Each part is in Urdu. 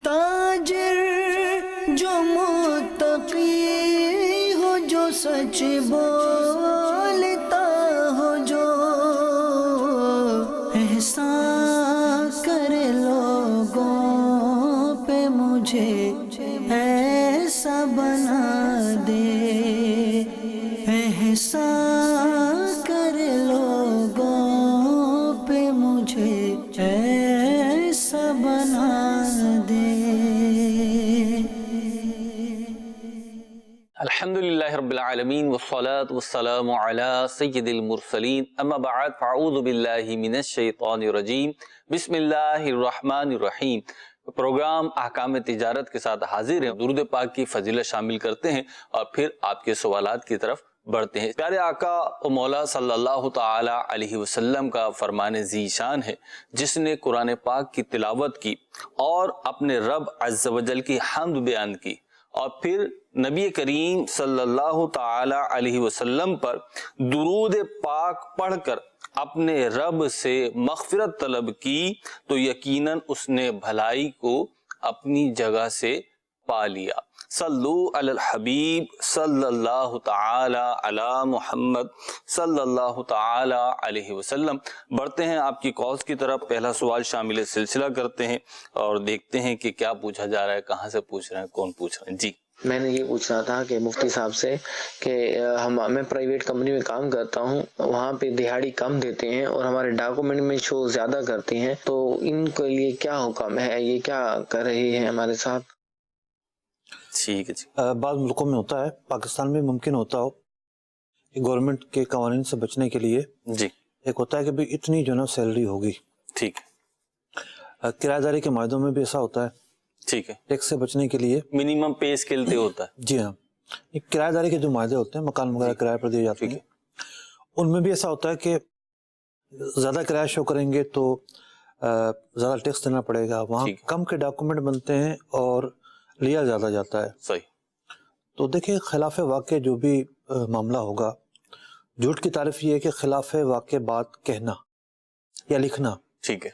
تاجر جو متقی ہو، جو سچ بولتا ہو، جو احسان کرے لوگوں پہ، مجھے ایسا بنا دے، احسان کرے لوگوں پہ، مجھے ایسا بنا دے۔ الحمدللہ رب العالمین والصلاة والسلام علی سید المرسلین، اما بعد فاعوذ باللہ من الشیطان الرجیم، بسم اللہ الرحمن الرحیم۔ پروگرام احکام تجارت کے ساتھ حاضر ہیں، درود پاک کی فضیلت شامل کرتے ہیں اور پھر آپ کے سوالات کی طرف بڑھتے ہیں۔ پیارے آقا و مولا صلی اللہ تعالی علیہ وسلم کا فرمان ذی شان ہے، جس نے قرآن پاک کی تلاوت کی اور اپنے رب عز و جل کی حمد بیان کی، اور پھر نبی کریم صلی اللہ تعالی علیہ وسلم پر درود پاک پڑھ کر اپنے رب سے مغفرت طلب کی، تو یقیناً اس نے بھلائی کو اپنی جگہ سے پا لیا۔ صلو علی الحبیب صلی اللہ تعالی علی محمد صلی اللہ تعالی علیہ وسلم۔ بڑھتے ہیں آپ کی کالز کی طرف، پہلا سوال شامل سلسلہ کرتے ہیں اور دیکھتے ہیں کہ کیا پوچھا جا رہا ہے، کہاں سے پوچھ رہے ہیں، کون پوچھ رہے ہیں۔ جی، میں نے یہ پوچھنا تھا کہ مفتی صاحب سے کہ میں پرائیویٹ کمپنی میں کام کرتا ہوں، وہاں پہ دہاڑی کم دیتے ہیں اور ہمارے ڈاکومنٹ میں شو زیادہ کرتے ہیں، تو ان کے لیے کیا حکم ہے؟ یہ کیا کر رہے ہیں ہمارے ساتھ؟ ٹھیک ہے جی۔ بعض ملکوں میں ہوتا ہے، پاکستان میں ممکن ہوتا ہو کہ گورنمنٹ کے قوانین سے بچنے کے لیے جی، ایک ہوتا ہے کہ بھی اتنی جو نا سیلری ہوگی۔ ٹھیک ہے، کرایہ داری کے معاہدوں میں بھی ایسا ہوتا ہے، ٹھیک ہے، ٹیکس سے بچنے کے لیے۔ منیمم پے اسکیل تے ہوتا ہے۔ جی ہاں، یہ کرایہ داری کے جو معاہدے ہوتے ہیں، مکان وغیرہ کرایہ پر دیے جاتے ہیں، ان میں بھی ایسا ہوتا ہے کہ زیادہ کرایہ شو کریں گے تو زیادہ ٹیکس دینا پڑے گا، وہاں کم کے ڈاکومنٹ بنتے ہیں اور لیا زیادہ جاتا ہے۔ صحیح۔ تو دیکھیں، خلاف واقع جو بھی معاملہ ہوگا، جھوٹ کی تعریف یہ ہے کہ خلاف واقع بات کہنا یا لکھنا۔ ٹھیک ہے،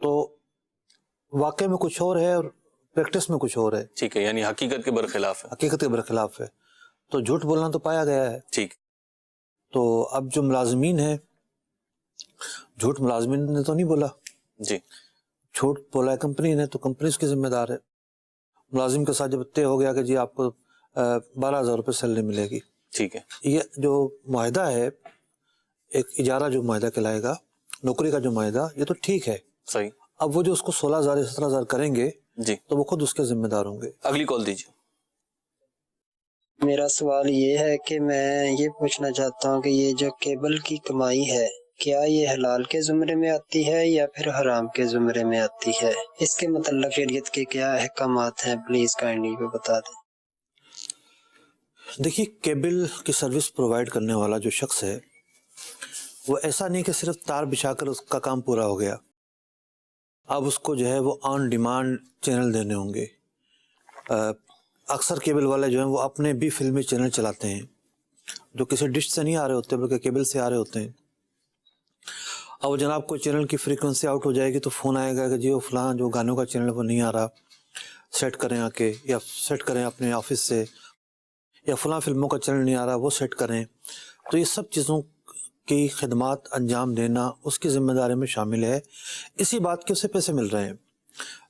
تو واقع میں کچھ اور ہے اور پریکٹس میں کچھ اور ہے۔ ٹھیک ہے، یعنی حقیقت کے برخلاف ہے۔ حقیقت کے برخلاف ہے، تو جھوٹ بولنا تو پایا گیا ہے۔ ٹھیک۔ تو اب جو ملازمین ہیں، جھوٹ ملازمین نے تو نہیں بولا، جی، جھوٹ بولا ہے کمپنی نے، تو کمپنی اس کی ذمہ دار ہے۔ ملازم کے ساتھ جب طے ہو گیا کہ جی آپ کو 12,000 روپے سیلری ملے گی، ٹھیک ہے، یہ جو معاہدہ ہے، ایک اجارہ جو معاہدہ کہلائے گا، نوکری کا جو معاہدہ، یہ تو ٹھیک ہے۔ صحیح۔ اب وہ جو اس کو 16,000 یا 17,000 کریں گے، جی، تو وہ خود اس کے ذمہ دار ہوں گے۔ اگلی کال دیجیے۔ میرا سوال یہ ہے کہ میں یہ پوچھنا چاہتا ہوں کہ یہ جو کیبل کی کمائی ہے، کیا یہ حلال کے زمرے میں آتی ہے یا پھر حرام کے زمرے میں آتی ہے؟ اس کے متعلق شریعت کے کیا احکامات ہیں؟ پلیز کائنڈلی وہ بتا دیں۔ دیکھیے، کیبل کی سروس پرووائڈ کرنے والا جو شخص ہے، وہ ایسا نہیں کہ صرف تار بچھا کر اس کا کام پورا ہو گیا، اب اس کو جو ہے وہ آن ڈیمانڈ چینل دینے ہوں گے۔ اکثر کیبل والے جو ہیں وہ اپنے بھی فلمی چینل چلاتے ہیں جو کسی ڈش سے نہیں آ رہے ہوتے بلکہ کیبل سے آ رہے ہوتے ہیں۔ اب جناب کوئی چینل کی فریکوینسی آؤٹ ہو جائے گی تو فون آئے گا کہ جی وہ فلاں جو گانوں کا چینل وہ نہیں آ رہا، سیٹ کریں آ کے، یا سیٹ کریں اپنے آفس سے، یا فلاں فلموں کا چینل نہیں آ رہا وہ سیٹ کریں۔ تو یہ سب چیزوں کی خدمات انجام دینا اس کی ذمہ داری میں شامل ہے، اسی بات کے اسے پیسے مل رہے ہیں۔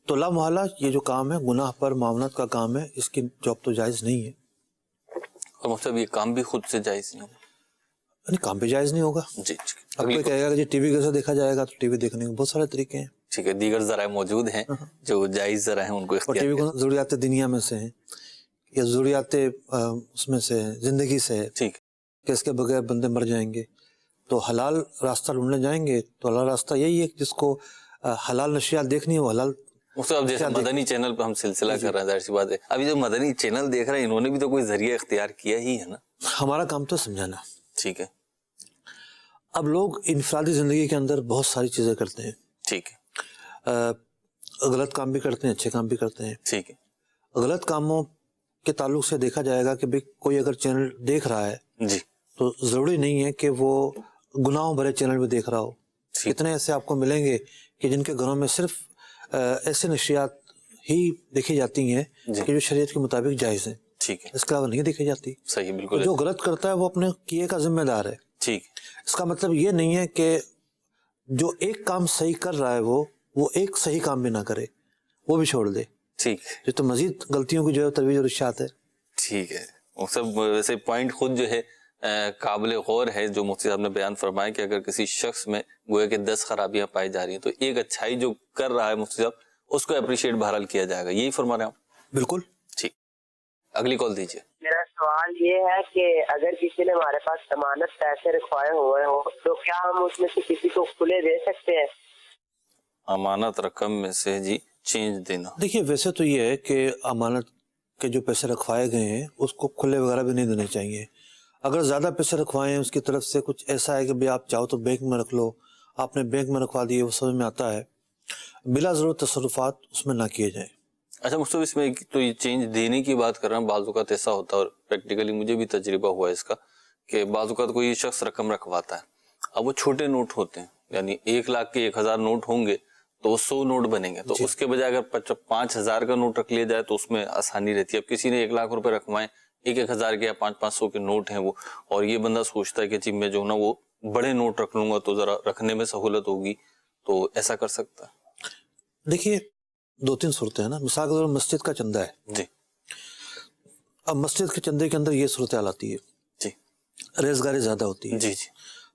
تو لا محالہ یہ جو کام ہے گناہ پر معاونت کا کام ہے، اس کی جاب تو جائز نہیں ہے۔ اور مطلب یہ کام بھی خود سے جائز نہیں ہے؟ یعنی کام بھی جائز نہیں ہوگا۔ جی، اب کوئی کہے گا کہ جی ٹی وی کیسے دیکھا جائے گا، تو ٹی وی دیکھنے کے بہت سارے طریقے ہیں۔ ٹھیک ہے، دیگر ذرائع موجود ہیں جو جائز ذرائع ہیں، ان کو اور اختیار ٹی وی کریں۔ کو ضروریات دنیا میں سے ہیں یا ضروریات اس میں سے زندگی سے ہے ٹھیک، کہ اس کے بغیر بندے مر جائیں گے، تو حلال راستہ ڈھونڈنے جائیں گے تو حلال راستہ یہی ہے کہ جس کو حلال نشیات دیکھنی ہے وہ حلال۔ اب جیسے مدنی چینل پہ ہم سلسلہ کر رہے ہیں، ظاہر سی بات ہے ابھی جو مدنی چینل دیکھ رہے ہیں انہوں نے بھی تو کوئی ذریعہ اختیار کیا ہی ہے نا۔ ہمارا کام تو سمجھانا۔ ٹھیک ہے، اب لوگ انفرادی زندگی کے اندر بہت ساری چیزیں کرتے ہیں، ٹھیک ہے، غلط کام بھی کرتے ہیں، اچھے کام بھی کرتے ہیں۔ ٹھیک ہے، غلط کاموں کے تعلق سے دیکھا جائے گا کہ بھئی کوئی اگر چینل دیکھ رہا ہے جی، تو ضروری نہیں ہے کہ وہ گناہوں بھرے چینل بھی دیکھ رہا ہو۔ کتنے ایسے آپ کو ملیں گے کہ جن کے گھروں میں صرف ایسے نشریات ہی دیکھی جاتی ہیں جی۔ کہ جو شریعت کے مطابق جائز ہیں، ٹھیک ہے، اس کے علاوہ نہیں دیکھی جاتی۔ صحیح، بالکل جو غلط کرتا ہے وہ اپنے کیے کا ذمہ دار ہے۔ ٹھیک ہے، اس کا مطلب یہ نہیں ہے کہ جو ایک کام صحیح کر رہا ہے وہ ایک صحیح کام بھی نہ کرے، وہ بھی چھوڑ دے، ٹھیک ہے، یہ تو مزید غلطیوں کی جو ہے ترویج اور ارشاد ہے۔ ٹھیک ہے۔ وہ سب ویسے پوائنٹ خود جو ہے قابل غور ہے جو مفتی صاحب نے بیان فرمایا کہ اگر کسی شخص میں گویا کہ 10 خرابیاں پائی جا رہی ہیں تو ایک اچھائی جو کر رہا ہے مفتی صاحب اس کو اپریشیٹ بہرحال کیا جائے گا، یہی فرما رہے ہیں آپ؟ بالکل۔ ٹھیک، اگلی کال دیجیے۔ میرا سوال یہ ہے کہ اگر کسی نے ہمارے پاس ضمانت پیسے رکھوائے ہوئے ہوں تو کیا ہم اس میں سے کسی کو کھلے دے سکتے ہیں؟ امانت رقم میں سے جی چینج دینا، دیکھیے ویسے تو یہ ہے کہ امانت کے جو پیسے رکھوائے گئے ہیں اس کو کھلے وغیرہ بھی نہیں دینے چاہیے۔ اگر زیادہ پیسے رکھوائے ہیں اس کی طرف سے کچھ ایسا ہے کہ بھئی آپ چاہو تو بینک میں رکھ لو، آپ نے بینک میں رکھوا دیے، وہ سمجھ میں آتا ہے، بلا ضرورت تصرفات اس میں نہ کیے جائیں۔ اچھا مصطفی، اس میں تو یہ چینج دینے کی بات کر رہا ہوں، بعض اوقات ایسا ہوتا ہے اور پریکٹیکلی مجھے بھی تجربہ ہوا ہے اس کا کہ بعض اوقات کوئی شخص رقم رکھواتا ہے، اب وہ چھوٹے نوٹ ہوتے ہیں، یعنی 1 لاکھ کے 1000 نوٹ ہوں گے تو وہ 100 نوٹ بنیں گے، تو اس کے بجائے اگر 5000 کا نوٹ رکھ لیا جائے تو اس میں آسانی رہتی ہے۔ اب کسی نے 1 لاکھ روپے رکھوائیں، 1000 کے یا 500 کے نوٹ ہیں وہ، اور یہ بندہ سوچتا ہے کہ جی میں جو نا وہ بڑے نوٹ رکھ لوں گا تو ذرا رکھنے میں سہولت ہوگی، تو ایسا کر سکتا ہے؟ دیکھیے 2-3 صورتیں ہیں نا، مثال کے طور پر مسجد کا چندہ ہے، جی اب مسجد کے چندے کے اندر یہ صورتحال آتی ہے، جی ریزگاری زیادہ ہوتی ہے، جی جی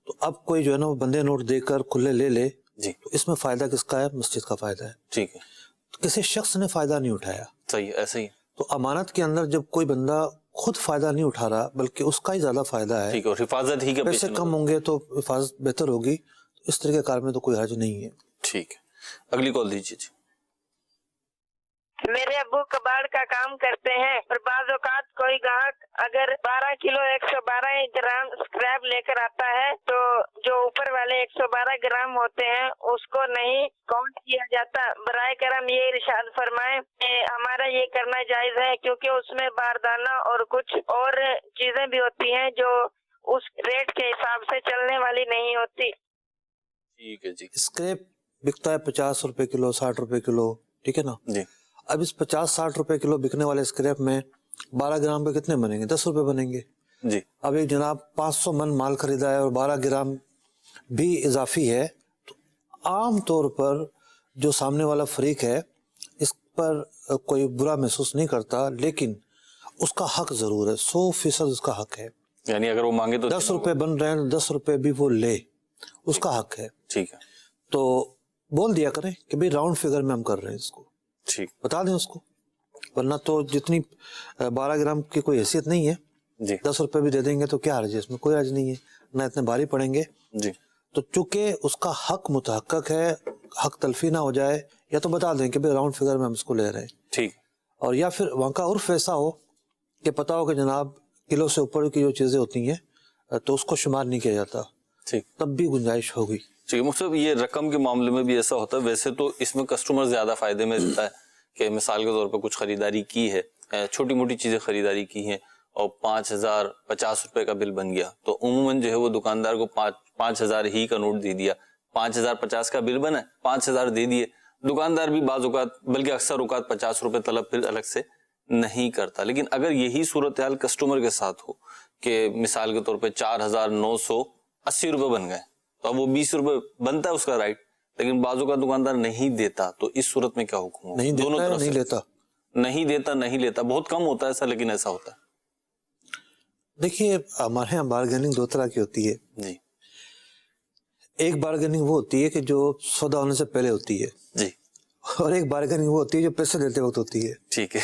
تو اب کوئی جو ہے نا وہ بندے نوٹ دے کر کھلے لے لے جی، تو اس میں فائدہ کس کا ہے؟ مسجد کا فائدہ ہے، ٹھیک ہے، تو کسی شخص نے فائدہ نہیں اٹھایا۔ صحیح ہے، ایسا ہی ہے، تو امانت کے اندر جب کوئی بندہ خود فائدہ نہیں اٹھا رہا بلکہ اس کا ہی زیادہ فائدہ ہے، ٹھیک ہے، اور حفاظت ہی کا پیسے کم ہوں گے تو حفاظت بہتر ہوگی، تو اس طرح کے کار میں تو کوئی حرج نہیں ہے۔ ٹھیک ہے، اگلی کال دیجیے جی۔ میرے ابو کباڑ کا کام کرتے ہیں اور بعض اوقات کوئی گاہک اگر 12 کلو 112 گرام اسکریپ لے کر آتا ہے تو جو اوپر والے 112 گرام ہوتے ہیں اس کو نہیں کاؤنٹ کیا جاتا۔ برائے کرم یہ ارشاد فرمائیں کہ ہمارا یہ کرنا جائز ہے کیونکہ اس میں باردانہ اور کچھ اور چیزیں بھی ہوتی ہیں جو اس ریٹ کے حساب سے چلنے والی نہیں ہوتی۔ ٹھیک ہے جی، اسکریپ بکتا ہے 50 روپے کلو، 60 روپے کلو، ٹھیک ہے نا؟ جی اب اس 50-60 روپے کلو بکنے والے اسکریپ میں 12 گرام پہ کتنے بنیں گے؟ 10 روپے بنیں گے۔ جی، اب ایک جناب 500 من مال خریدا ہے اور 12 گرام بھی اضافی ہے، تو عام طور پر جو سامنے والا فریق ہے اس پر کوئی برا محسوس نہیں کرتا، لیکن اس کا حق ضرور ہے، 100% اس کا حق ہے۔ یعنی اگر وہ مانگے تو 10 روپے بن رہے ہیں، 10 روپے بھی وہ لے، اس کا حق ہے۔ ٹھیک ہے، تو بول دیا کریں کہ بھئی راؤنڈ فگر میں ہم کر رہے ہیں اس کو، ٹھیک، بتا دیں اس کو، ورنہ تو جتنی 12 گرام کی کوئی حیثیت نہیں ہے، جی 10 روپے بھی دے دیں گے تو کیا حرج ہے؟ اس میں کوئی حرج نہیں ہے، نہ اتنے بھاری پڑیں گے۔ جی، تو چونکہ اس کا حق متحقق ہے، حق تلفی نہ ہو جائے، یا تو بتا دیں کہ بھئی راؤنڈ فگر میں ہم اس کو لے رہے ہیں، ٹھیک، اور یا پھر وہاں کا عرف ایسا ہو کہ پتا ہو کہ جناب کلو سے اوپر کی جو چیزیں ہوتی ہیں تو اس کو شمار نہیں کیا جاتا، ٹھیک، تب بھی گنجائش ہوگی۔ ٹھیک ہے مصطفی، یہ رقم کے معاملے میں بھی ایسا ہوتا ہے، ویسے تو اس میں کسٹمر زیادہ فائدے میں رہتا ہے کہ مثال کے طور پر کچھ خریداری کی ہے، چھوٹی موٹی چیزیں خریداری کی ہیں اور 5050 روپے کا بل بن گیا تو عموماً جو ہے وہ دکاندار کو 5000 ہی کا نوٹ دے دیا، 5050 کا بل بنا، 5000 دے دیے، دکاندار بھی بعض اوقات بلکہ اکثر اوقات 50 روپے طلب پھر الگ سے نہیں کرتا۔ لیکن اگر یہی صورتحال کسٹمر کے ساتھ ہو کہ مثال کے طور پہ 4980 روپے بن گئے تو اب وہ 20 روپے بنتا ہے اس کا رائٹ، لیکن بعضوں کا دکاندار نہیں دیتا، تو اس صورت میں کیا حکم ہوگا؟ نہیں دونوں دیتا ہے، طرف نہیں سے لیتا۔ نہیں لیتا، بہت کم ہوتا ہے ایسا، لیکن ایسا ہوتا ہے۔ دیکھیے ہمارے یہاں بارگیننگ 2 طرح کی ہوتی ہے، جی ایک بارگیننگ وہ ہوتی ہے کہ جو سودا ہونے سے پہلے ہوتی ہے، جی، اور ایک بارگیننگ وہ ہوتی ہے جو پیسے دیتے وقت ہوتی ہے۔ ٹھیک ہے،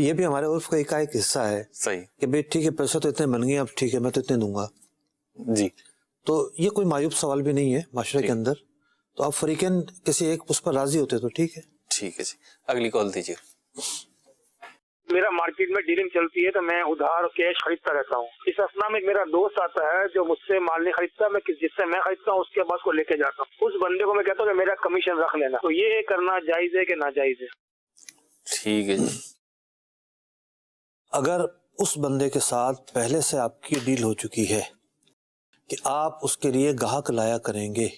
یہ بھی ہمارے عرف کا ایک حصہ ہے صحیح، کہ بھئی ٹھیک ہے پیسے تو اتنے بن گئے، اب ٹھیک ہے میں تو اتنے دوں گا، جی تو یہ کوئی معیوب سوال بھی نہیں ہے معاشرے کے اندر، تو آپ فریقین کسی ایک اس پر راضی ہوتے تو ٹھیک ہے۔ ٹھیک ہے جی، اگلی کال دیجیے۔ میرا مارکیٹ میں ڈیلنگ چلتی ہے تو میں ادھار کیش خریدتا رہتا ہوں، اس اسنا میں ایک میرا دوست آتا ہے جو مجھ سے مال نہیں خریدتا، میں جس سے میں خریدتا ہوں اس کے پاس کو لے کے جاتا ہوں، اس بندے کو میں کہتا ہوں کہ میرا کمیشن رکھ لینا، تو یہ کرنا جائز ہے کہ ناجائز ہے؟ ٹھیک ہے جی، اگر اس بندے کے ساتھ پہلے سے آپ کی ڈیل ہو چکی ہے کہ آپ اس کے لیے گاہک لایا کریں گے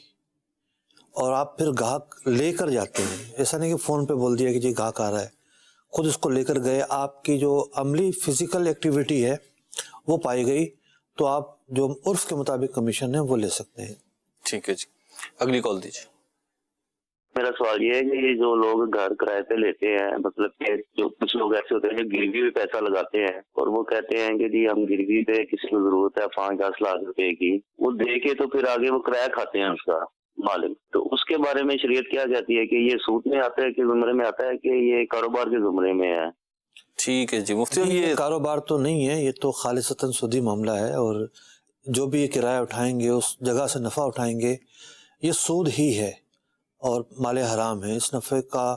اور آپ پھر گاہک لے کر جاتے ہیں. ایسا نہیں کہ فون پہ بول دیا کہ جی گاہک آ رہا ہے, خود اس کو لے کر گئے, آپ کی جو عملی فزیکل ایکٹیویٹی ہے وہ پائی گئی, تو آپ جو عرف کے مطابق کمیشن ہے وہ لے سکتے ہیں. ٹھیک ہے جی, اگلی کال دیجیے. میرا سوال یہ ہے کہ یہ جو لوگ گھر کرائے پہ لیتے ہیں, مطلب کہ جو کچھ لوگ ایسے ہوتے ہیں جو گروی پہ پیسہ لگاتے ہیں اور وہ کہتے ہیں کہ جی ہم گروی پہ کسی کو ضرورت ہے 5-10 لاکھ روپے کی, وہ دے کے تو پھر آگے وہ کرایہ کھاتے ہیں اس کا مالک, تو اس کے بارے میں شریعت کیا کہتی ہے کہ یہ سود میں آتا ہے کہ زمرے میں آتا ہے کہ یہ کاروبار کے زمرے میں ہے؟ ٹھیک ہے جی مفتی صاحب, یہ کاروبار تو نہیں ہے, یہ تو خالصتاً سودی معاملہ ہے, اور جو بھی یہ کرایہ اٹھائیں گے اس جگہ سے نفع اٹھائیں گے یہ سود ہی ہے اور مال حرام ہے. اس نفع کا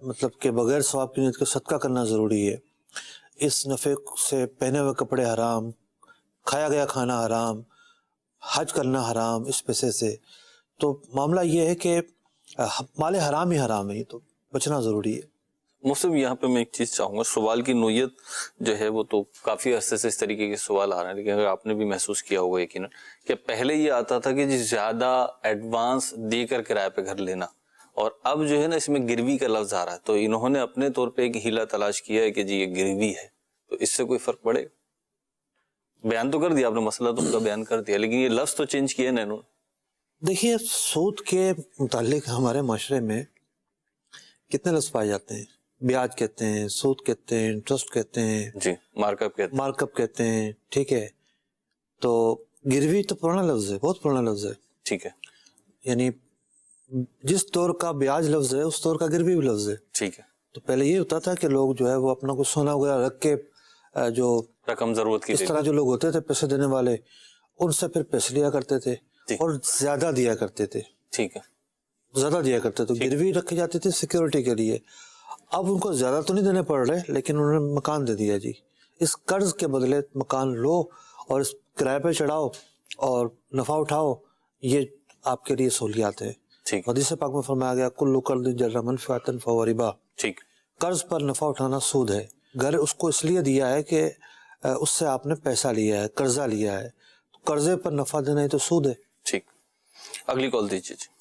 مطلب کہ بغیر ثواب کی نیت کے صدقہ کرنا ضروری ہے. اس نفع سے پہنے ہوئے کپڑے حرام, کھایا گیا کھانا حرام, حج کرنا حرام اس پیسے سے. تو معاملہ یہ ہے کہ مال حرام ہی حرام ہے, یہ تو بچنا ضروری ہے. مفتی یہاں پہ میں ایک چیز چاہوں گا, سوال کی نوعیت جو ہے وہ تو کافی عرصے سے اس طریقے کے سوال آ رہے ہیں, لیکن اگر آپ نے بھی محسوس کیا ہوگا یقیناً کہ پہلے یہ آتا تھا کہ زیادہ ایڈوانس دے کر کرائے پہ گھر لینا, اور اب جو ہے نا اس میں گروی کا لفظ آ رہا ہے, تو انہوں نے اپنے طور پہ ایک ہیلا تلاش کیا ہے کہ جی یہ گروی ہے, تو اس سے کوئی فرق پڑے گا؟ بیان تو کر دیا آپ نے, مسئلہ تو ان کا بیان کر دیا, لیکن یہ لفظ تو چینج کیا نا انہوں نے. دیکھیے سود کے متعلق ہمارے معاشرے میں کتنے لفظ پائے جاتے ہیں. بیاج کہتے ہیں, سود کہتے ہیں, انٹرسٹ کہتے ہیں, جی مارک اپ کہتے ہیں, مارک اپ کہتے ہیں. ٹھیک ہے, تو گروی تو پرانا لفظ ہے, بہت پرانا لفظ ہے. ٹھیک ہے, یعنی جس دور کا بیاج لفظ ہے اس دور کا گروی بھی لفظ ہے. ٹھیک ہے. تو پہلے یہ ہوتا تھا کہ لوگ جو ہے وہ اپنا کچھ سونا وغیرہ رکھ کے جو رقم ضرورت کی اس طرح جو لوگ ہوتے تھے پیسے دینے والے, ان سے پھر پیسے لیا کرتے تھے اور زیادہ دیا کرتے تھے. ٹھیک ہے, زیادہ دیا کرتے تھے, گروی رکھی جاتی تھی سیکیورٹی کے لیے. اب ان کو زیادہ تو نہیں دینے پڑ رہے, لیکن انہوں نے مکان دے دیا جی. اس قرض کے بدلے مکان لو اور اس کرائے پہ چڑھاؤ اور نفع اٹھاؤ, یہ آپ کے لیے سہولیات ہے. حدیث پاک میں فرمایا گیا کل قرض جر منفعۃ فہو ربا. ٹھیک, قرض پر نفع اٹھانا سود ہے. گھر اس کو اس لیے دیا ہے کہ اس سے آپ نے پیسہ لیا ہے, قرضہ لیا ہے, قرضے پر نفع دینا ہی تو سود ہے. ٹھیک, اگلی کال دیجیے جی.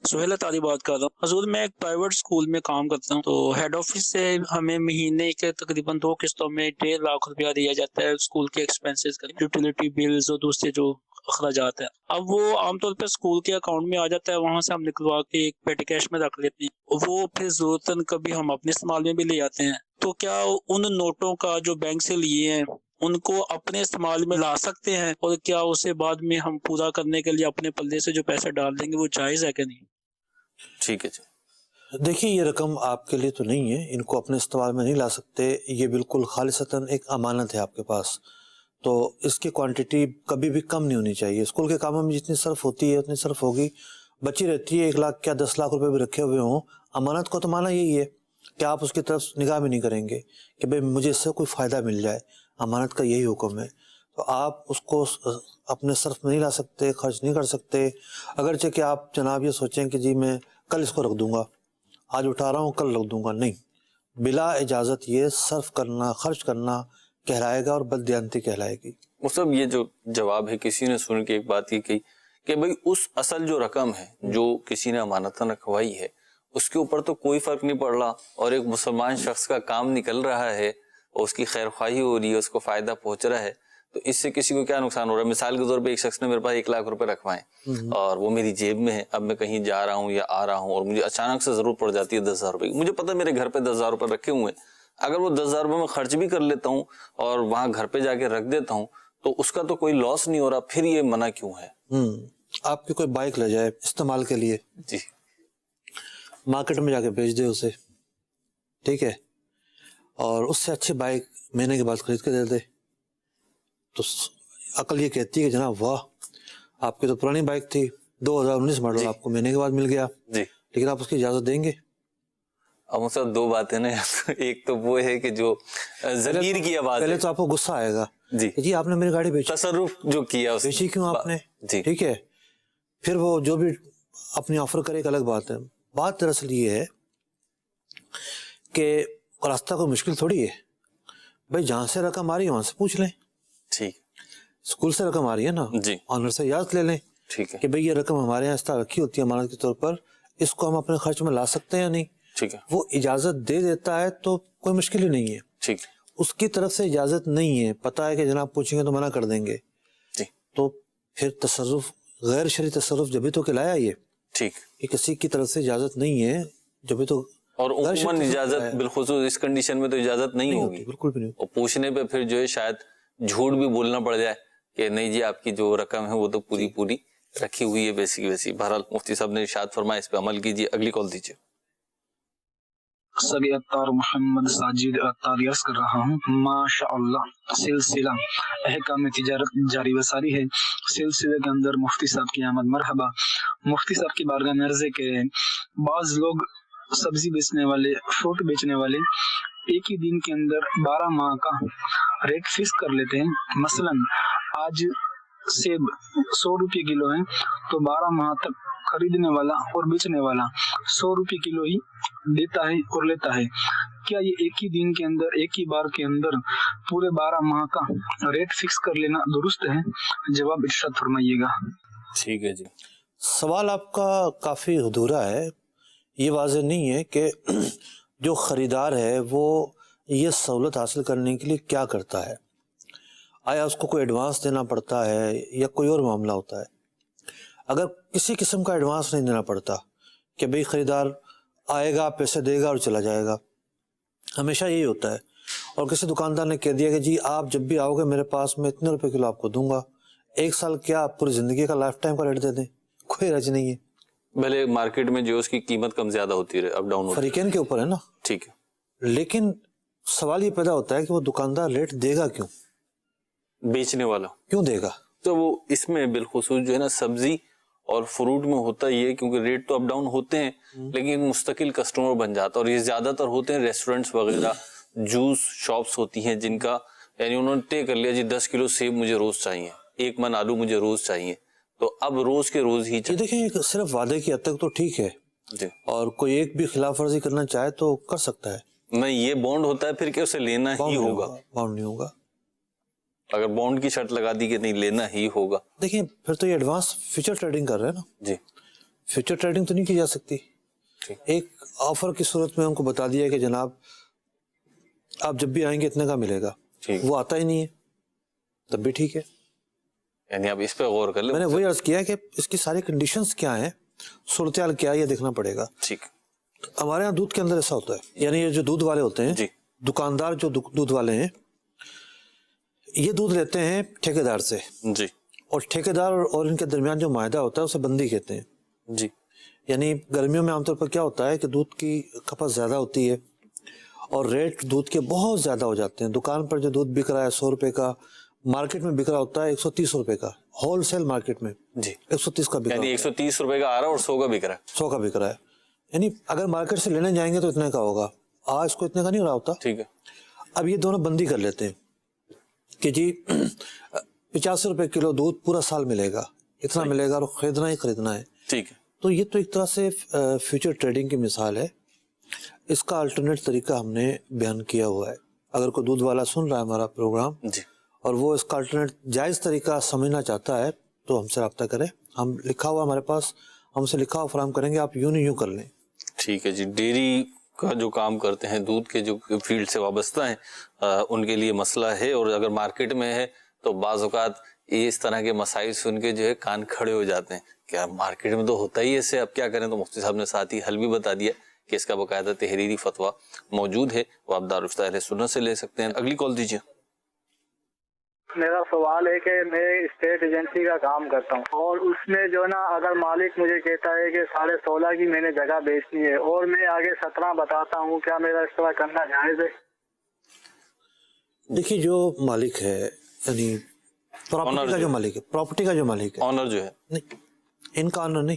سہیل تعالی بات کر رہا ہوں. حضور میں ایک پرائیویٹ اسکول میں کام کرتا ہوں, تو ہیڈ آفس سے ہمیں مہینے کے تقریباً 2 قسطوں میں 1.5 لاکھ روپیہ دیا جاتا ہے اسکول کے ایکسپینسز کا, یوٹیلیٹی بلز اور دوسرے جو اخراجات ہیں. اب وہ عام طور پہ اسکول کے اکاؤنٹ میں آ جاتا ہے, وہاں سے ہم نکلوا کے ایک پیٹی کیش میں رکھ لیتے ہیں, وہ پھر ضرورتاً کبھی ہم اپنے استعمال میں بھی لے آتے ہیں. تو کیا ان نوٹوں کا جو بینک سے لیے ہیں ان کو اپنے استعمال میں لا سکتے ہیں, اور کیا اسے بعد میں ہم پورا کرنے کے لیے اپنے پلے سے جو پیسے ڈال دیں گے وہ جائز ہے کہ نہیں؟ ٹھیک ہے جی. دیکھیے یہ رقم آپ کے لیے تو نہیں ہے, ان کو اپنے استعمال میں نہیں لا سکتے, یہ بالکل خالصتاً ایک امانت ہے آپ کے پاس. تو اس کی کوانٹٹی کبھی بھی کم نہیں ہونی چاہیے. اسکول کے کاموں میں جتنی صرف ہوتی ہے اتنی صرف ہوگی, بچی رہتی ہے 1 لاکھ کیا 10 لاکھ روپے بھی رکھے ہوئے ہوں, امانت کو تو مانا یہی ہے کہ آپ اس کی طرف نگاہ بھی نہیں کریں گے کہ بھئی مجھے اس سے کوئی فائدہ مل جائے. امانت کا یہی حکم ہے. تو آپ اس کو اپنے صرف میں نہیں لا سکتے, خرچ نہیں کر سکتے, اگرچہ کہ آپ جناب یہ سوچیں کہ جی میں کل اس کو رکھ دوں گا, آج اٹھا رہا ہوں کل رکھ دوں گا, نہیں. بلا اجازت یہ صرف کرنا, خرچ کرنا کہلائے گا اور بددیانتی کہلائے گی. مطلب یہ جو جواب ہے, کسی نے سن کے ایک بات یہ کہی کہ بھئی اس اصل جو رقم ہے جو کسی نے امانتاً رکھوائی ہے اس کے اوپر تو کوئی فرق نہیں پڑ رہا, اور ایک مسلمان شخص کا کام نکل رہا ہے اور اس کی خیر خواہی ہو رہی ہے, اس کو فائدہ پہنچ رہا ہے, تو اس سے کسی کو کیا نقصان ہو رہا ہے؟ مثال کے طور پہ ایک شخص نے میرے پاس 1 لاکھ روپے رکھوائے اور وہ میری جیب میں ہے, اب میں کہیں جا رہا ہوں یا آ رہا ہوں اور مجھے اچانک سے ضرورت پڑ جاتی ہے 10,000 روپے کی, مجھے پتہ میرے گھر پہ 10,000 روپے رکھے ہوئے ہیں, اگر وہ 10,000 روپے میں خرچ بھی کر لیتا ہوں اور وہاں گھر پہ جا کے رکھ دیتا ہوں تو اس کا تو کوئی لاس نہیں ہو رہا, پھر یہ منع کیوں ہے؟ آپ کی کوئی بائک لے جائے استعمال کے لیے جی, مارکیٹ میں جا کے بیچ دے اسے, ٹھیک ہے, اور اس سے اچھی بائک مہینے کے بعد خرید کے دے دے, تو عقل یہ کہتی ہے کہ جناب واہ آپ کی تو پرانی بائک تھی 2019 ماڈل, آپ کو مہینے کے بعد مل گیا, لیکن آپ اس کی اجازت دیں گے؟ اب مجھ سے 2 باتیں نا, ایک تو وہ ہے کہ جو ضمیر کی آواز, پہلے تو آپ کو غصہ آئے گا جی آپ نے میری گاڑی بیچی, تصرف جو کیا بیچی کیوں آپ نے, ٹھیک ہے. پھر وہ جو بھی اپنی آفر کرے ایک الگ بات ہے. بات دراصل یہ ہے کہ راستہ کوئی مشکل تھوڑی ہے بھائی, جہاں سے رقم آ رہی ہے وہاں سے پوچھ لیں. ٹھیک, اسکول سے رقم آ رہی ہے نا, جی, آنر سے اجازت لے لیں ٹھیک ہے کہ بھئی یہ رقم ہمارے یہاں اس طرح رکھی ہوتی ہے امانت کے طور پر، اس کو ہم اپنے خرچ میں لا سکتے ہیں یا نہیں. ٹھیک ہے وہ اجازت دے دیتا ہے تو کوئی مشکل ہی نہیں ہے. ٹھیک اس کی طرف سے اجازت نہیں ہے، پتہ ہے کہ جناب پوچھیں گے تو منع کر دیں گے، جی تو پھر تصرف غیر شرعی تصرف جبھی تو کہلایا یہ ٹھیک. کہ کسی کی طرف سے اجازت نہیں ہے جبھی تو. اور عموماً اجازت بالخصوص اس کنڈیشن میں تو اجازت نہیں ہوگی، بالکل بھی نہیں. اور پوچھنے پہ پھر جو ہے شاید جھوٹ بھی بولنا پڑ جائے کہ نہیں جی آپ کی جو رقم ہے وہ تو پوری رکھی ہوئی ہے ویسی کی ویسی. بہرحال مفتی صاحب نے ارشاد فرمایا، اس پہ عمل کیجیے. اگلی کال دیجیے. سبھی اطار محمد ساجد اطار عرض کر رہا ہوں. ماشاء اللہ سلسلہ احکام تجارت جاری و ساری ہے. سلسلے کے اندر مفتی صاحب کی آمد مرحبا. مفتی صاحب کی بارگاہ میں عرض ہے کہ بعض لوگ سبزی بیچنے والے، فروٹ بیچنے والے ایک ہی دن کے اندر 12 ماہ کا ریٹ فکس کر لیتے ہیں. مثلا آج سیب 100 روپے کلو ہے تو 12 ماہ تک خریدنے والا اور بیچنے والا 100 روپے کلو ہی دیتا ہے اور لیتا ہے. کیا یہ ایک ہی دن کے اندر، ایک ہی بار کے اندر پورے 12 ماہ کا ریٹ فکس کر لینا درست ہے؟ جواب ارشاد فرمائیے گا. ٹھیک ہے جی. سوال آپ کا کافی ادھورا ہے. یہ واضح نہیں ہے کہ جو خریدار ہے وہ یہ سہولت حاصل کرنے کے لیے کیا کرتا ہے. آیا اس کو کوئی ایڈوانس دینا پڑتا ہے یا کوئی اور معاملہ ہوتا ہے؟ اگر کسی قسم کا ایڈوانس نہیں دینا پڑتا کہ بھئی خریدار آئے گا، پیسے دے گا اور چلا جائے گا، ہمیشہ یہی ہوتا ہے. اور کسی دکاندار نے کہہ دیا کہ جی آپ جب بھی آؤ گے میرے پاس میں اتنے روپے کلو آپ کو دوں گا، 1 سال کیا آپ پوری زندگی کا لائف ٹائم کا ریٹ دے دیں، کوئی رج نہیں ہے. بھلے مارکیٹ میں جو اس کی قیمت کم زیادہ ہوتی رہے، اپ ڈاؤن ہوتی فریقین کے اوپر ہے نا. ٹھیک ہے. لیکن سوال یہ پیدا ہوتا ہے کہ وہ دکاندار ریٹ دے گا کیوں؟ بیچنے والا کیوں دے گا؟ تو وہ اس میں بالخصوص جو ہے نا سبزی اور فروٹ میں ہوتا یہ کیونکہ ریٹ تو اپ ڈاؤن ہوتے ہیں لیکن مستقل کسٹمر بن جاتا. اور یہ زیادہ تر ہوتے ہیں ریسٹورینٹس وغیرہ، جوس شاپس ہوتی ہیں جن کا یعنی انہوں نے طے کر لیا جی 10 کلو سیب مجھے روز چاہیے، 1 من آلو مجھے روز چاہیے، تو اب روز کے روز ہی یہ دیکھیں صرف وعدے کی حد تک تو ٹھیک ہے جی. اور کوئی ایک بھی خلاف ورزی کرنا چاہے تو کر سکتا ہے. نہیں یہ بانڈ ہوتا ہے پھر کہ اسے لینا ہی ہوگا. بانڈ نہیں ہوگا. اگر بانڈ کی شرط لگا دی کہ نہیں لینا ہی ہوگا، دیکھیں پھر تو یہ ایڈوانس فیوچر ٹریڈنگ کر رہے ہیں نا. جی فیوچر ٹریڈنگ تو نہیں کی جا سکتی. ایک آفر کی صورت میں ان کو بتا دیا کہ جناب آپ جب بھی آئیں گے اتنے کا ملے گا، وہ آتا ہی نہیں ہے تب بھی ٹھیک ہے. یعنی آپ اس پہ غور کر لیں. میں نے وہی عرض کیا کہ اس کی ساری کنڈیشنز کیا ہیں، صورتحال کیا ہے، یہ دیکھنا پڑے گا. ٹھیک. ہمارے یہاں دودھ کے اندر ایسا ہوتا ہے، یعنی یہ جو دودھ والے ہوتے ہیں جی، دکاندار جو دودھ والے ہیں یہ دودھ لیتے ہیں ٹھیکیدار سے جی، اور ٹھیکیدار اور ان کے درمیان جو معاہدہ ہوتا ہے اسے بندی کہتے ہیں. جی یعنی گرمیوں میں عام طور پر کیا ہوتا ہے کہ دودھ کی کھپت زیادہ ہوتی ہے اور ریٹ دودھ کے بہت زیادہ ہو جاتے ہیں. دکان پر جو دودھ بک رہا ہے 100 روپے کا، مارکیٹ میں بک رہا ہوتا ہے 130 روپے کا. ہول سیل مارکیٹ میں جی 130 کا بک رہا ہے، یعنی 130 روپے کا آ رہا ہے اور 100 کا بک رہا ہے. 100 کا بک رہا ہے. یعنی اگر مارکیٹ سے لینے جائیں گے تو اتنے کا ہوگا، آج کو اتنے کا نہیں ہو رہا ہوتا. ٹھیک ہے. اب یہ دونوں بندی کر لیتے ہیں کہ جی 85 روپے کلو دودھ پورا سال ملے گا، اتنا ملے گا اور خریدنا ہی خریدنا ہے. ٹھیک ہے. تو یہ تو ایک طرح سے فیوچر ٹریڈنگ کی مثال ہے. اس کا الٹرنیٹ طریقہ ہم نے بیان کیا ہوا ہے. اگر کوئی دودھ والا سن رہا ہے ہمارا پروگرام جی اور وہ اس کا الٹرنیٹ جائز طریقہ سمجھنا چاہتا ہے تو ہم سے رابطہ کریں. ہم لکھا ہوا ہمارے پاس، ہم سے لکھا ہوا فراہم کریں گے، آپ یوں نہیں یوں کر لیں. ٹھیک ہے جی. ڈیری کا جو کام کرتے ہیں، دودھ کے جو فیلڈ سے وابستہ ہیں، ان کے لیے مسئلہ ہے. اور اگر مارکیٹ میں ہے تو بعض اوقات یہ اس طرح کے مسائل سن کے جو ہے کان کھڑے ہو جاتے ہیں کہ مارکیٹ میں تو ہوتا ہی ایسے، اب کیا کریں. تو مفتی صاحب نے ساتھ ہی حل بھی بتا دیا کہ اس کا باقاعدہ تحریری فتویٰ موجود ہے، وہ آپ دارالفتہ اہل سنت سے لے سکتے ہیں. اگلی کال دیجیے. میرا سوال ہے کہ میں اسٹیٹ ایجنسی کا کام کرتا ہوں اور اس میں جو نا اگر مالک مجھے کہتا ہے کہ 16.5 کی میں نے جگہ بیچنی ہے اور میں آگے 17 بتاتا ہوں، کیا میرا اس طرح کرنا جائز ہے؟ دیکھیے جو مالک ہے یعنی پراپرٹی کا جو مالک ہے، پراپرٹی کا جو مالک ہے، آنر جو ہے، نہیں ان کا آنر نہیں،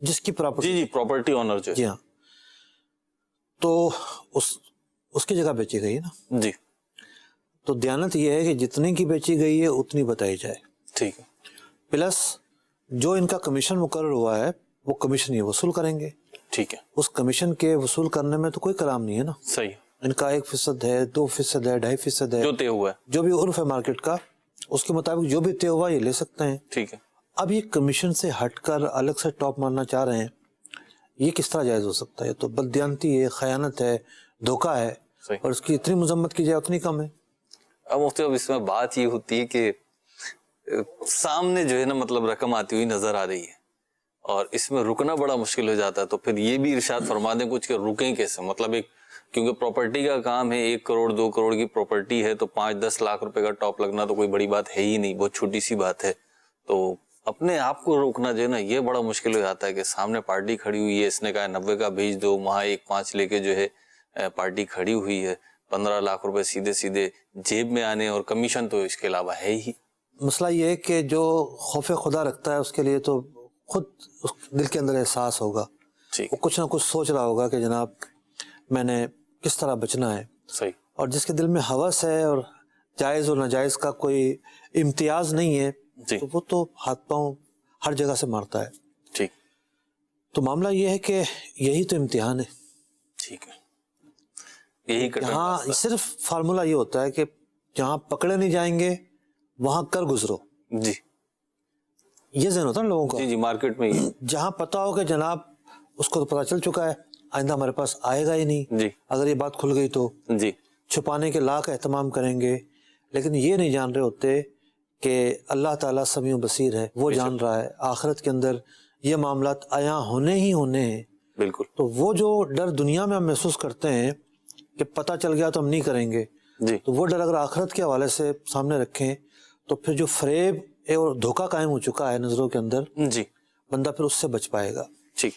جس کی پراپرٹی، جی جی پراپرٹی آنر جو ہے، جی ہاں، تو اس کی جگہ بیچی گئی ہے نا. جی تو دیانت یہ ہے کہ جتنے کی بیچی گئی ہے اتنی بتائی جائے. ٹھیک ہے. پلس جو ان کا کمیشن مقرر ہوا ہے وہ کمیشن یہ وصول کریں گے. ٹھیک ہے. اس کمیشن کے وصول کرنے میں تو کوئی کلام نہیں ہے نا. صحیح. ان کا 1% ہے، 2% ہے، 2.5% ہے، جو طے ہوا ہے، جو بھی عرف ہے مارکیٹ کا، اس کے مطابق جو بھی طے ہوا یہ لے سکتے ہیں. ٹھیک ہے. اب یہ کمیشن سے ہٹ کر الگ سے ٹاپ مارنا چاہ رہے ہیں, یہ کس طرح جائز ہو سکتا ہے؟ تو بددیانتی ہے, خیانت ہے, دھوکہ ہے, اور اس کی اتنی مذمت کی جائے اتنی کم ہے. اب مفتی اب اس میں بات یہ ہوتی ہے کہ سامنے جو ہے نا مطلب رقم آتی ہوئی نظر آ رہی ہے اور اس میں رکنا بڑا مشکل ہو جاتا ہے, تو پھر یہ بھی ارشاد فرما دیں کچھ کہ رکیں کیسے, مطلب ایک کیونکہ پراپرٹی کا کام ہے, 1 کروڑ 2 کروڑ کی پراپرٹی ہے تو 5-10 لاکھ روپے کا ٹاپ لگنا تو کوئی بڑی بات ہے ہی نہیں, بہت چھوٹی سی بات ہے. تو اپنے آپ کو روکنا جو ہے نا یہ بڑا مشکل ہو جاتا ہے کہ سامنے پارٹی کھڑی ہوئی ہے, اس نے کہا 90 کا بھیج دو, وہاں 1.5 لے کے جو ہے پارٹی کھڑی ہوئی ہے, 15 لاکھ روپے سیدھے سیدھے جیب میں آنے, اور کمیشن تو اس کے علاوہ ہے ہی. مسئلہ یہ ہے کہ جو خوف خدا رکھتا ہے اس کے لیے تو خود اس دل کے اندر احساس ہوگا, وہ کچھ نہ کچھ سوچ رہا ہوگا کہ جناب میں نے کس طرح بچنا ہے. صحیح. اور جس کے دل میں ہوس ہے اور جائز اور ناجائز کا کوئی امتیاز نہیں ہے, تو وہ تو ہاتھ پاؤں ہر جگہ سے مارتا ہے. ٹھیک. تو معاملہ یہ ہے کہ یہی تو امتحان ہے. ٹھیک ہے. یہی یہاں صرف فارمولہ یہ ہوتا ہے کہ جہاں پکڑے نہیں جائیں گے وہاں کر گزرو. جی یہ ذہن ہوتا ہے لوگوں کا. جی جی مارکیٹ میں جہاں پتا ہو کہ جناب اس کو تو پتا چل چکا ہے آئندہ ہمارے پاس آئے گا ہی نہیں, جی اگر یہ بات کھل گئی تو جی چھپانے کے لاکھ اہتمام کریں گے, لیکن یہ نہیں جان رہے ہوتے کہ اللہ تعالیٰ سمیع و بصیر ہے, وہ جان رہا ہے آخرت کے اندر یہ معاملات آیا ہونے ہی ہونے ہیں. بالکل. تو وہ جو ڈر دنیا میں ہم محسوس کرتے ہیں کہ پتہ چل گیا تو ہم نہیں کریں گے, تو وہ ڈر اگر آخرت کے حوالے سے سامنے رکھیں تو پھر جو فریب اور دھوکہ قائم ہو چکا ہے نظروں کے اندر, جی بندہ پھر اس سے بچ پائے گا. ٹھیک.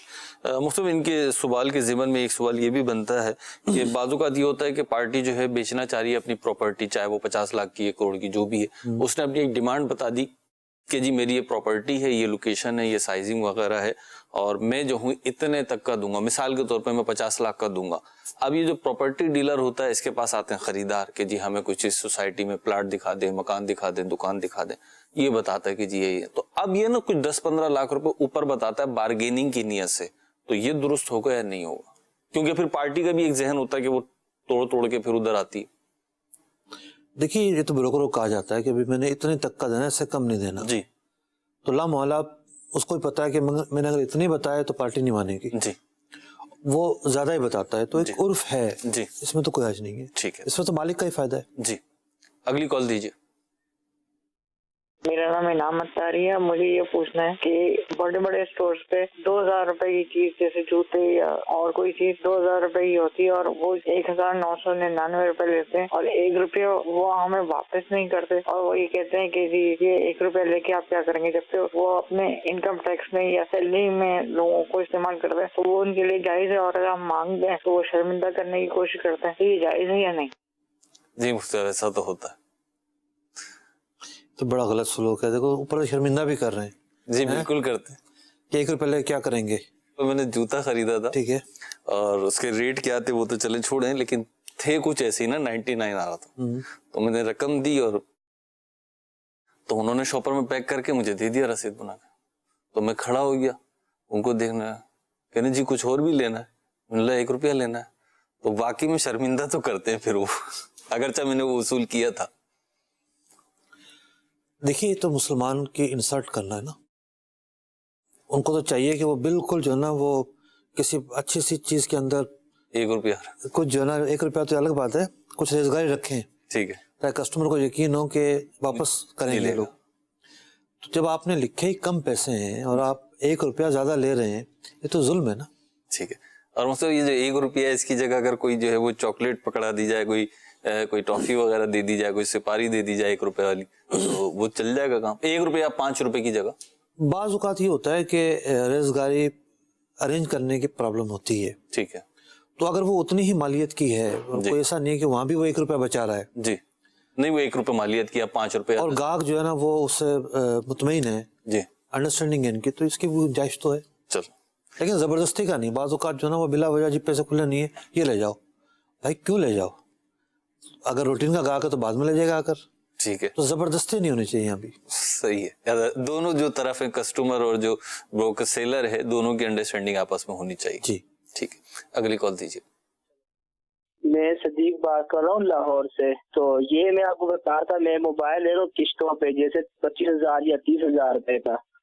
مختلف ان کے سوال کے ضمن میں ایک سوال یہ بھی بنتا ہے کہ بعض اوقات یہ ہوتا ہے کہ پارٹی جو ہے بیچنا چاہ رہی ہے اپنی پراپرٹی, چاہے وہ 50 لاکھ کی 1 کروڑ کی جو بھی ہے, اس نے اپنی ایک ڈیمانڈ بتا دی کہ جی میری یہ پراپرٹی ہے, یہ لوکیشن ہے, یہ سائزنگ وغیرہ ہے, اور میں جو ہوں اتنے تک کا دوں گا, مثال کے طور پہ میں 50 لاکھ کا دوں گا. اب یہ جو پراپرٹی ڈیلر ہوتا ہے اس کے پاس آتے ہیں خریدار کہ جی ہمیں کچھ اس سوسائٹی میں پلاٹ دکھا دیں, مکان دکھا دیں, دکان دکھا دیں, یہ بتاتا ہے کہ جی یہی ہے. تو اب یہ نا کچھ 10-15 لاکھ روپے اوپر بتاتا ہے بارگیننگ کی نیت سے, تو یہ درست ہوگا یا نہیں ہوگا؟ کیونکہ پھر پارٹی کا بھی ایک ذہن ہوتا ہے کہ وہ توڑ کے پھر ادھر آتی ہے. دیکھیے یہ تو بروکروں کو کہا جاتا ہے کہ میں نے اتنے تک کا دینا ہے, اس سے کم نہیں دینا. جی. تو لا محالہ اس کو پتا ہے کہ میں نے اگر اتنی بتایا تو پارٹی نہیں مانے گی. جی. وہ زیادہ ہی بتاتا ہے, تو ایک عرف ہے. جی. اس میں تو کوئی حرج نہیں ہے. ٹھیک ہے. اس میں تو مالک کا ہی فائدہ ہے. جی. اگلی کال دیجیے. میرا نام انعام اتاری ہے. مجھے یہ پوچھنا ہے کہ بڑے بڑے اسٹورز پہ 2000 روپے کی چیز جیسے جوتے یا اور کوئی چیز 2000 روپے کی ہوتی ہے اور وہ 1999 روپے لیتے ہیں, اور 1 روپیہ وہ ہمیں واپس نہیں کرتے, اور وہ یہ کہتے ہیں کہ جی یہ 1 روپیہ لے کے آپ کیا کریں گے, جبکہ وہ اپنے انکم ٹیکس میں یا سیلری میں لوگوں کو استعمال کرتے ہیں, تو وہ ان کے لیے جائز ہے, اور اگر ہم مانگتے ہیں تو وہ شرمندہ کرنے کی کوشش کرتے ہیں, تو یہ جائز ہے یا نہیں؟ جی مفتی ایسا تو ہوتا ہے. تو بڑا غلط سلوک ہے. دیکھو اوپر شرمندہ بھی کر رہے ہیں. جی بالکل کرتے ہیں. کہ 1 روپے لے کیا کریں گے. میں نے جوتا خریدا تھا, ٹھیک ہے, اور اس کے ریٹ کیا تھے وہ تو چلے چھوڑیں, لیکن تھے کچھ ایسے ہی نا 99 آ رہا تھا, تو میں نے رقم دی اور تو انہوں نے شاپر میں پیک کر کے مجھے دے دیا رسید بنا کے. تو میں کھڑا ہو گیا, ان کو دیکھنا ہے, کہنے جی کچھ اور بھی لینا ہے, میں نے بولا 1 روپیہ لینا ہے. تو واقعی میں شرمندہ تو کرتے ہیں پھر وہ, اگرچہ میں نے وہ وصول کیا تھا. دیکھیے تو مسلمان کی انسلٹ کرنا ہے نا. ان کو تو چاہیے کہ وہ بالکل جو ہے نا وہ کسی اچھی سی چیز کے اندر 1 روپیہ کچھ جو ہے نا 1 روپیہ تو الگ بات ہے, کچھ ریزگاری رکھیں. ٹھیک ہے. تاکہ کسٹمر کو یقین ہو کہ واپس کریں گے لوگ. تو جب آپ نے لکھے ہی کم پیسے ہیں اور آپ 1 روپیہ زیادہ لے رہے ہیں, یہ تو ظلم ہے نا. ٹھیک ہے. اور مطلب یہ جو 1 روپیہ ہے اس کی جگہ اگر کوئی جو ہے وہ چاکلیٹ پکڑا دی جائے, کوئی ٹافی وغیرہ دے دی جائے, کوئی سپاری دے دی جائے 1 روپے والی, تو وہ چل جائے گا کام. 1 روپیہ 5 روپے کی جگہ. بعض اوقات یہ ہوتا ہے کہ ریزگاری ارینج کرنے کی پرابلم ہوتی ہے. ٹھیک ہے. تو اگر وہ اتنی ہی مالیت کی ہے, کوئی ایسا نہیں ہے کہ وہاں بھی وہ 1 روپیہ بچا رہا ہے. جی نہیں, وہ 1 روپے مالیت کیا 5 روپے, اور گاہک جو ہے نا وہ اس سے مطمئن ہے, جی انڈرسٹینڈنگ ہے ان کی, تو اس کی وہ گنجائش تو ہے. چل, لیکن زبردستی کا نہیں. بعض اوقات جو ہے نا وہ بلا وجہ جی پیسے کھلے نہیں ہے, یہ لے جاؤ. بھائی کیوں لے جاؤ؟ اگر روٹین کا گاہک ہے تو بعد میں لے جائے گا آ کر. ٹھیک ہے. تو زبردستی نہیں ہونی چاہیے ابھی. صحیح ہے. دونوں جو طرف ہیں, کسٹمر اور جو بروکر سیلر ہے, دونوں کی انڈرسٹینڈنگ آپس میں ہونی چاہیے. جی ٹھیک ہے. اگلی کال دیجیے. میں صدیق بات کر رہا ہوں لاہور سے. تو یہ میں آپ کو بتا رہا تھا, میں موبائل لے رہا ہوں قسطوں پہ, جیسے 25,000 یا 30,000 روپے کا.